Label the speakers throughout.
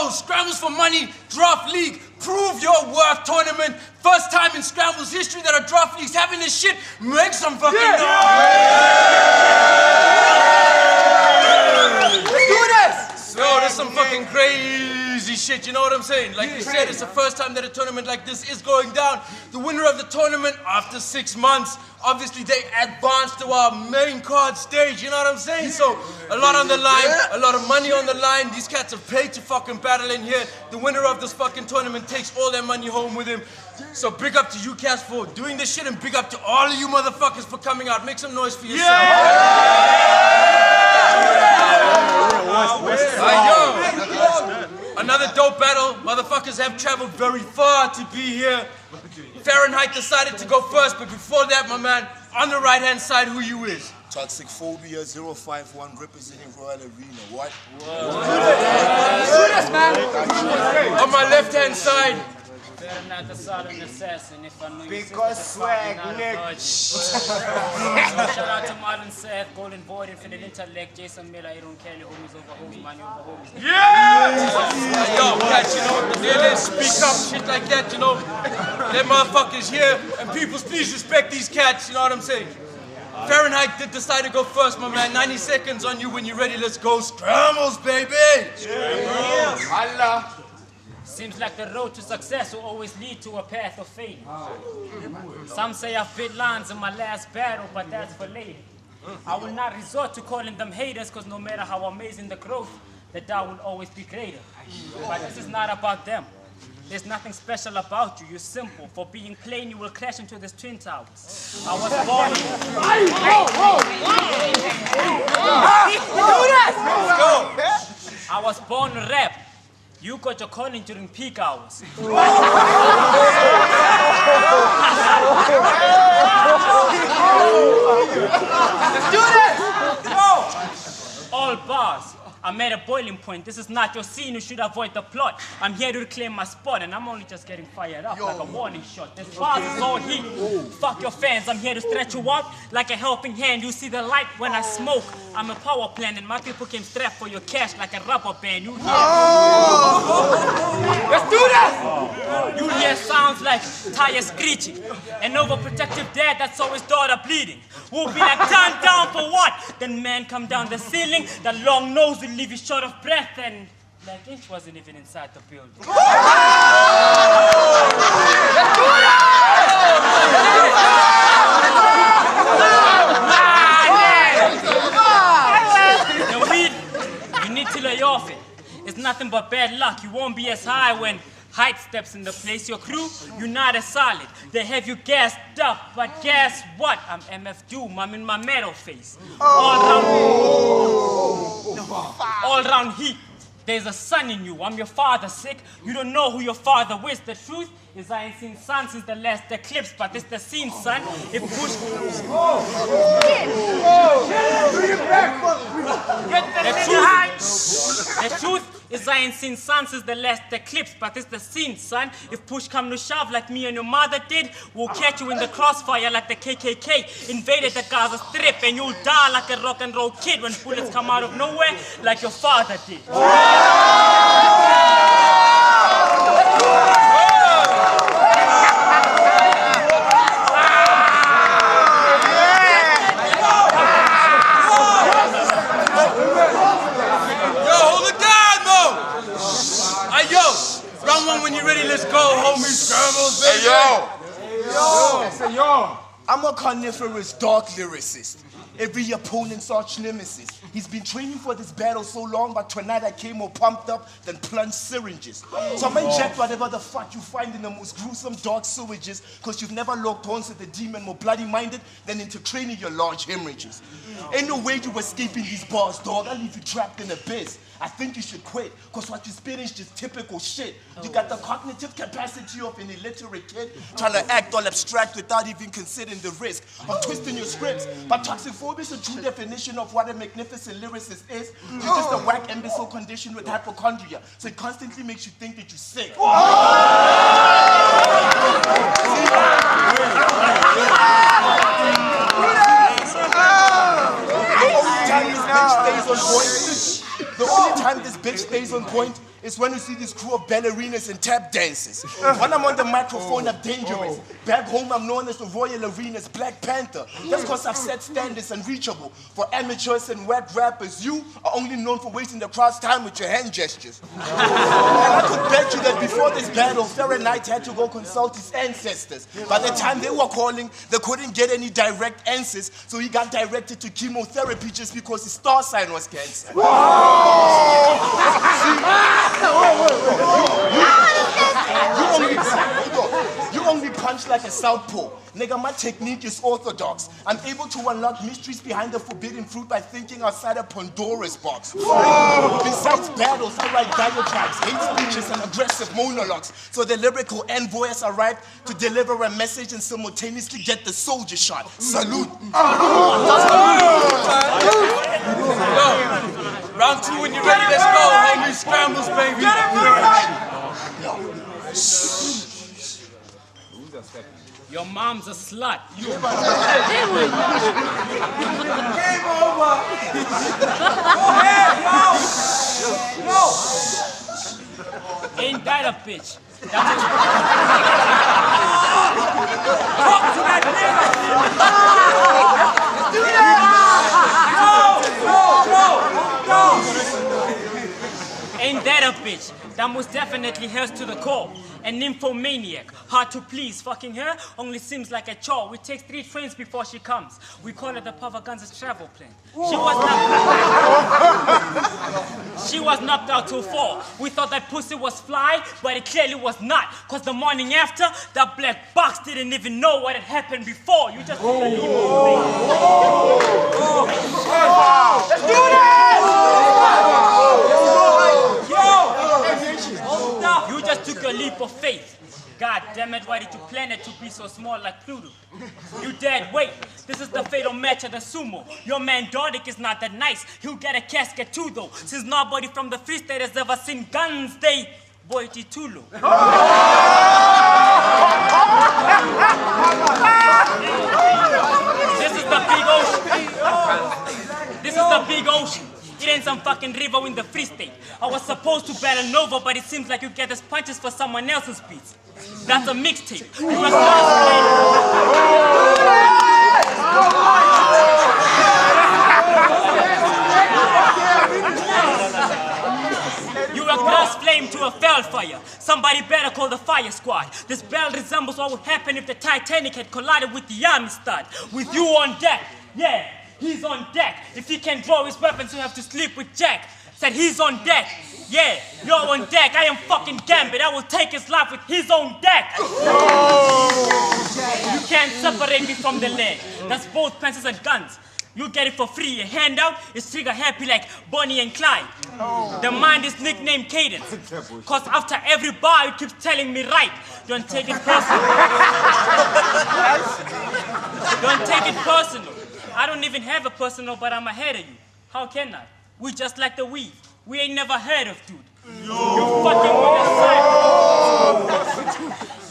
Speaker 1: go. Scrambles for money, draft league, prove your worth tournament. First time in Scrambles history that a draft league's having this shit. Make some fucking noise.
Speaker 2: Let's do this.
Speaker 1: So there's some fucking crazy shit, you know what I'm saying? Like you said, it's the first time that a tournament like this is going down. The winner of the tournament, after 6 months, obviously they advance to our main card stage, you know what I'm saying? So a lot on the line, a lot of money on the line. These cats have paid to fucking battle in here. The winner of this fucking tournament takes all their money home with him. So big up to you cats for doing this shit, and big up to all of you motherfuckers for coming out. Make some noise for yourself. Another dope battle. Motherfuckers have traveled very far to be here. Fahrenheit decided to go first, but before that, my man, on the right-hand side, who you is?
Speaker 3: Talksiqphobia 051 representing Royal Arena. What?
Speaker 1: On my left-hand side,
Speaker 4: Not the silent assassin, if I knew
Speaker 2: Because swag, Nick.
Speaker 4: Shout out to Marlon Seth, Golden Void, Infinite Intellect, Jason Miller, Aaron Kelly, homies over homies, money over homies.
Speaker 1: yo, cats, you know, they speak up, shit like that, you know. Them motherfuckers here, and people, please respect these cats, you know what I'm saying? Fahrenheit did decide to go first, my man. 90 seconds on you. When you're ready, let's go. Scrambles, baby!
Speaker 2: Allah.
Speaker 4: Seems like the road to success will always lead to a path of fame. Some say I've bit lines in my last battle, but that's for later. I will not resort to calling them haters, because no matter how amazing the growth, the doubt will always be greater. But this is not about them. There's nothing special about you. You're simple. For being plain, you will crash into these twin towers. I was born. I was born to rap. You got your calling during peak hours.
Speaker 2: Let's do this.
Speaker 4: All bars. I'm at a boiling point. This is not your scene. You should avoid the plot. I'm here to reclaim my spot, and I'm only just getting fired up like a warning shot. This bars is all heat. Fuck your fans. I'm here to stretch you out like a helping hand. You see the light when I smoke. I'm a power plant, and my people came strapped for your cash like a rubber band. You hear?
Speaker 2: Let's do this.
Speaker 4: You hear sounds like tires screeching. An overprotective dad that saw his daughter bleeding. We'll be like, turn down for what? Then man come down the ceiling. The long nose will leave you short of breath, and like Inch wasn't even inside the building. The weed, you need to lay off it. It's nothing but bad luck. You won't be as high when Heit steps in the place. Your crew, you're not as solid. They have you gassed up, but guess what? I'm MF Doom. I'm in my metal face. All round heat. There's a son in you. I'm your father, sick. You don't know who your father is. The truth is I ain't seen sun since the last eclipse, but it's the scene, son. If push... The truth is I ain't seen sun since the last eclipse, but it's the scene, son. If push come to shove like me and your mother did, we'll catch you in the crossfire like the KKK invaded the Gaza Strip, and you'll die like a rock and roll kid when bullets come out of nowhere like your father did.
Speaker 1: When you're ready, let's go, homie. Scrambles, baby.
Speaker 3: Hey, yo. I'm a carnivorous dark lyricist. Every opponent's arch nemesis. He's been training for this battle so long, but tonight I came more pumped up than plunged syringes. So I'm inject whatever the fuck you find in the most gruesome dark sewages, cause you've never locked horns with a demon more bloody-minded than into training your large hemorrhages. Ain't no way you escaping these bars, dog. I'll leave you trapped in abyss. I think you should quit, cause what you spit is just typical shit. You got the cognitive capacity of an illiterate kid, trying to act all abstract without even considering the risk of twisting your scripts. But Talksiqphobia is a true definition of what a magnificent lyricist is. You're just a whack imbecile condition with hypochondria, so it constantly makes you think that you're sick. The only time this bitch stays on point is when you see this crew of ballerinas and tap dancers. When I'm on the microphone, I'm dangerous. Back home, I'm known as the Royal Arena's Black Panther. That's because I've set standards unreachable. For amateurs and whack rappers, you are only known for wasting the crowd's time with your hand gestures. And I could bet you that before this battle, Fahrenheit had to go consult his ancestors. By the time they were calling, they couldn't get any direct answers, so he got directed to chemotherapy just because his star sign was cancer. You only punch like a southpaw. Nigga, my technique is orthodox. I'm able to unlock mysteries behind the forbidden fruit by thinking outside of Pandora's box. Besides battles, I write diatribes, hate speeches, and aggressive monologues. So the lyrical envoy has arrived to deliver a message and simultaneously get the soldier shot. Salute.
Speaker 1: Round 2 when you're ready, let's go. Homie, scrambles, baby.
Speaker 4: Your mom's a slut.
Speaker 2: Game over. Go ahead, yo.
Speaker 4: Ain't that a bitch?
Speaker 2: Talk to that nigga. Do that.
Speaker 4: Ain't that a bitch? That most definitely hers to the core. An nymphomaniac, hard to please. Fucking her only seems like a chore. We take 3 trains before she comes. We call it the Pavaganza's travel plan. She was knocked out till 4. We thought that pussy was fly, but it clearly was not. Cause the morning after, that black box didn't even know what had happened before. You just
Speaker 2: Let's do this!
Speaker 4: You just took a leap of faith. God damn it, why did you plan it to be so small like Pluto? You dead, wait, this is the fatal match of the sumo. Your man Dordic is not that nice, he'll get a casket too though. Since nobody from the Free State has ever seen guns, they boy Titulu. This is the big ocean. This is the big ocean. It ain't some fucking river in the Free State. I was supposed to battle Nova, but it seems like you get us punches for someone else's beats. That's a mixtape. You a glass flame to a fell fire. Somebody better call the fire squad. This battle resembles what would happen if the Titanic had collided with the army stud. With you on deck, yeah. He's on deck. If he can draw his weapons, he'll have to sleep with Jack. Said he's on deck. Yeah, you're on deck. I am fucking Gambit. I will take his life with his own deck. You can't separate me from the land. That's both pencils and guns. You get it for free. A handout is trigger happy like Bonnie and Clyde. The mind is nicknamed Cadence. Cause after every bar, you keep telling me right. Don't take it personal. Don't take it personal. I don't even have a personal, but I'm ahead of you. How can I? We just like the weed. We ain't never heard of dude. You fucking with a cyborg.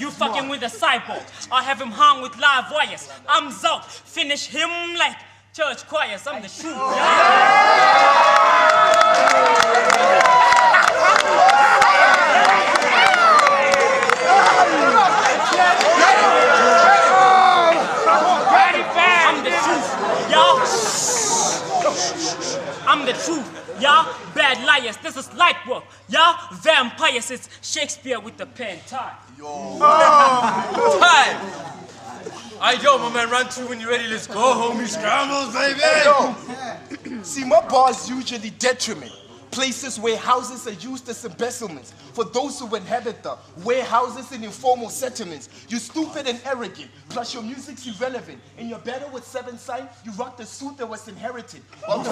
Speaker 4: You fucking with a cyborg. I'll have him hung with live wires. I'm Zout. Finish him like church choirs. I'm the shoe. I'm the truth, y'all bad liars. This is light work, y'all vampires. It's Shakespeare with the pen. Time.
Speaker 1: Time. Alright, yo, my man, round 2 when you're ready. Let's go, homie. Scrambles, baby.
Speaker 3: Yo, see, my bars usually detriment. Places where houses are used as embezzlements for those who inhabit them. Warehouses and informal settlements. You stupid and arrogant, plus your music's irrelevant. In your battle with 7 Sign, you rocked the suit that was inherited. In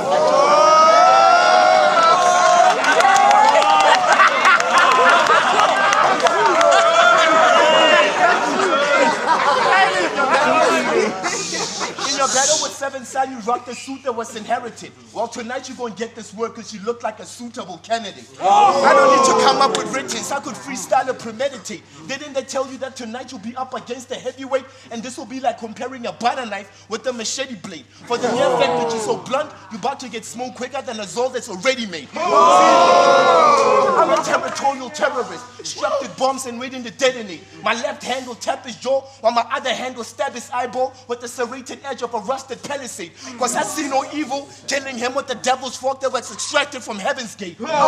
Speaker 3: your battle with 7 7, son, you rocked a suit that was inherited. Well, tonight you're gonna get this work because you look like a suitable candidate. I don't need to come up with writtens. I could freestyle or premeditate. Didn't they tell you that tonight you'll be up against a heavyweight, and this will be like comparing a butter knife with a machete blade? For the mere fact that you're so blunt, you're about to get smoked quicker than a Zol that's already made. I'm a territorial terrorist, strapped with bombs and waiting to detonate. My left hand will tap his jaw, while my other hand will stab his eyeball with the serrated edge of a rusted palisade. Cause I see no evil, killing him with the devil's fork that was extracted from heaven's gate. It's an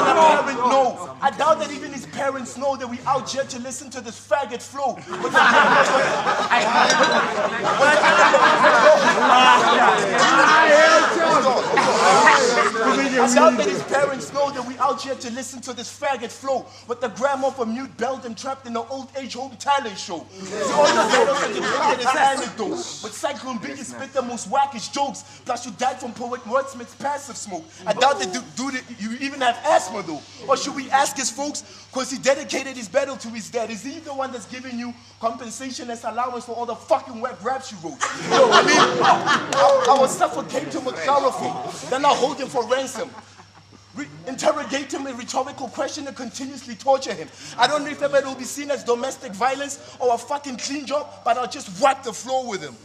Speaker 3: apparent no. I doubt that even his parents know that we out here to listen to this faggot flow. I doubt that his parents know that we out here to listen to this faggot flow with the grandma of a mute Belgian trapped in an old age home talent show. See, all the battles that depicted as anecdotes. With Cyclone B, you spit the most wackish jokes. Plus, you died from poet wordsmith's passive smoke. I doubt that dude, you even have asthma though. Or should we ask his folks? Cause he dedicated his battle to his dad. Is he the one that's giving you compensation as allowance for all the fucking whack raps you wrote? Yo, I mean, I will suffocate him with chloroform. Then I'll hold him for ransom. Interrogate him with rhetorical question and continuously torture him. I don't know if ever it will be seen as domestic violence or a fucking clean job, but I'll just wipe the floor with him.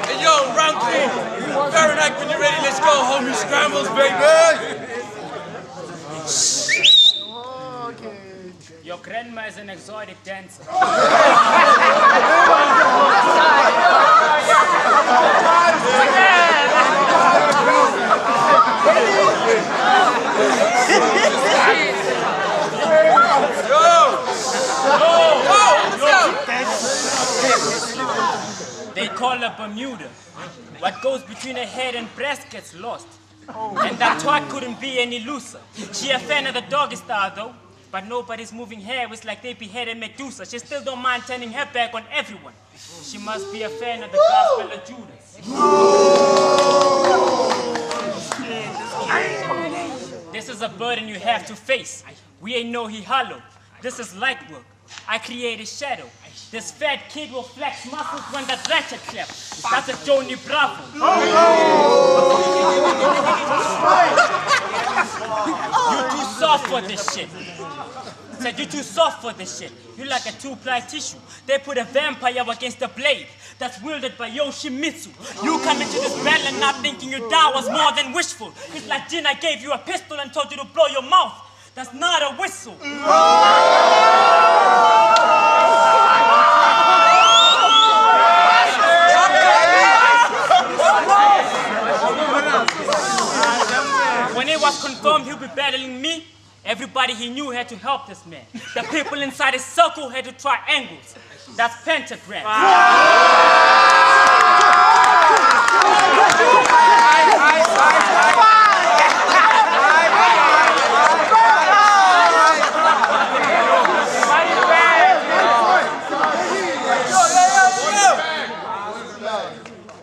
Speaker 1: Hey yo, round 3. Fahrenheit, when you're ready, let's go, homie. Scrambles, baby.
Speaker 4: Your grandma is an exotic dancer. They call her Bermuda. What goes between her head and breast gets lost. And that twat couldn't be any looser. She a fan of the doggy style though. But nobody's moving hair, it's like they beheaded Medusa. She still don't mind turning her back on everyone. She must be a fan of the Gospel of Judas. This is a burden you have to face. We ain't know he hollow. This is light work. I created shadow. This fat kid will flex muscles when that ratchet claps. That's a Johnny Bravo. You too soft for this shit. Said you too soft for this shit. You like a 2-ply tissue. They put a vampire against a blade that's wielded by Yoshimitsu. You come into this battle and not thinking you die was more than wishful. It's like Jin, I gave you a pistol and told you to blow your mouth. That's not a whistle. When it was confirmed he'll be battling me, everybody he knew had to help this man. The people inside his circle had to try angles. That's pentagram.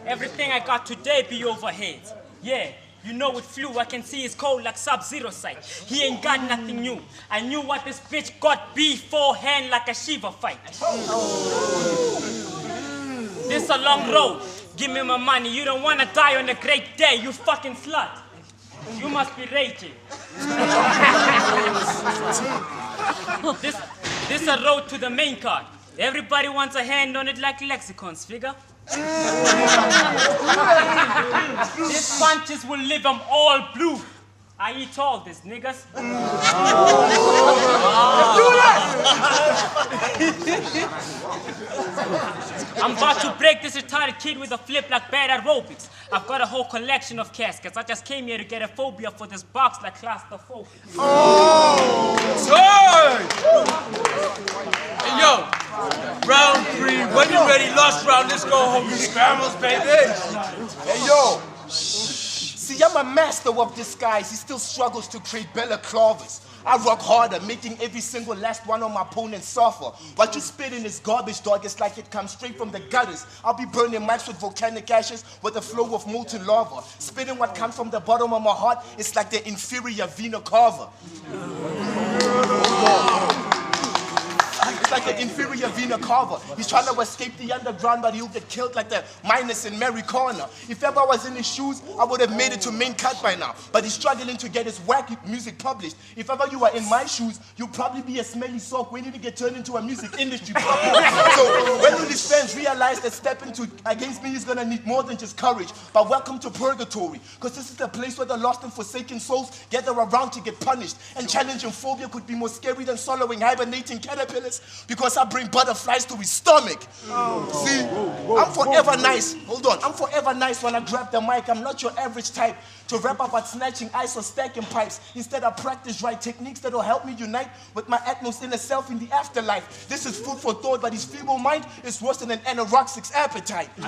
Speaker 4: Everything I got today be overhead. Yeah. You know it flew, I can see his cold like Sub-Zero sight. He ain't got nothing new. I knew what this bitch got beforehand like a Shiva fight. This a long road. Give me my money. You don't wanna die on a great day, you fucking slut. You must be raging. This a road to the main card. Everybody wants a hand on it like lexicons, figure. These punches will leave them all blue. I eat all this, niggas. I'm about to break this retarded kid with a flip like bad aerobics. I've got a whole collection of caskets. I just came here to get a phobia for this box like claustrophobia.
Speaker 1: Hey yo, round 3. When you ready, last round, let's go, homie. Scrambles, baby.
Speaker 3: Hey yo. See, I'm a master of disguise. He still struggles to create balaclavas. I rock harder, making every single last one of my opponents suffer. What you spit in is garbage, dog. It's like it comes straight from the gutters. I'll be burning mics with volcanic ashes with a flow of molten lava. Spitting what comes from the bottom of my heart, it's like the inferior Vena Carver. like an inferior Vina Carver. He's trying to escape the underground, but he'll get killed like the miners in Mary Corner. If ever I was in his shoes, I would have made it to main cut by now. But he's struggling to get his wacky music published. If ever you were in my shoes, you'd probably be a smelly sock waiting to get turned into a music industry problem. So when will his fans realize that stepping against me is gonna need more than just courage? But welcome to purgatory, because this is the place where the lost and forsaken souls gather around to get punished. And challenging phobia could be more scary than swallowing hibernating caterpillars, because I bring butterflies to his stomach. See, I'm forever nice. Hold on, I'm forever nice when I grab the mic. I'm not your average type to rap about snatching ice or stacking pipes. Instead, I practice right techniques that will help me unite with my Atmos inner self in the afterlife. This is food for thought, but his feeble mind is worse than an anorekic's appetite. See,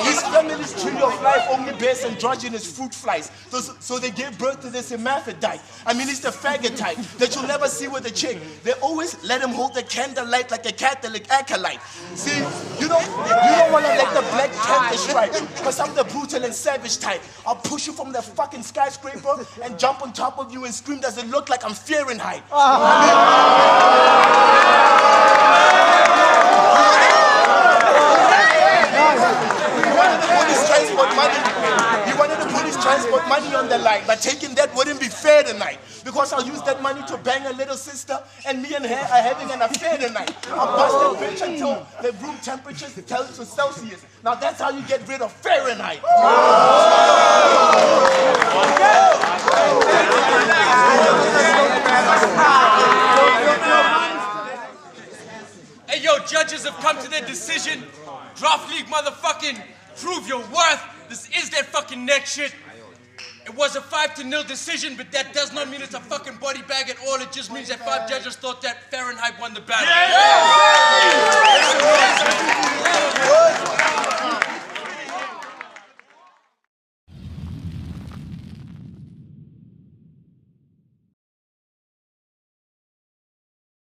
Speaker 3: his family's tree of life only bears androgynous fruit flies. So they gave birth to this hermaphrodite. I mean, it's the faggot type that you'll never see with a chick. They always let him hold the candlelight like a Catholic acolyte. See, you don't want to let the Black Panther strike, because I'm the brutal and savage type. I'll push you from the fucking skyscraper and jump on top of you and scream, does it look like I'm Fahrenheit? He wanted to put his transport money on the line, but taking that wouldn't be fair tonight, because I'll use that money to bang a little sister, and me and her are having an affair tonight. I'll bust that bitch until the room temperature tells to Celsius. Now that's how you get rid of Fahrenheit.
Speaker 1: Hey, yo, judges have come to their decision. Draft League, motherfucking, prove your worth. This is that fucking next shit. It was a 5-0 decision, but that does not mean it's a fucking body bag at all. It just means that 5 judges thought that Fahrenheit won the battle. Yeah.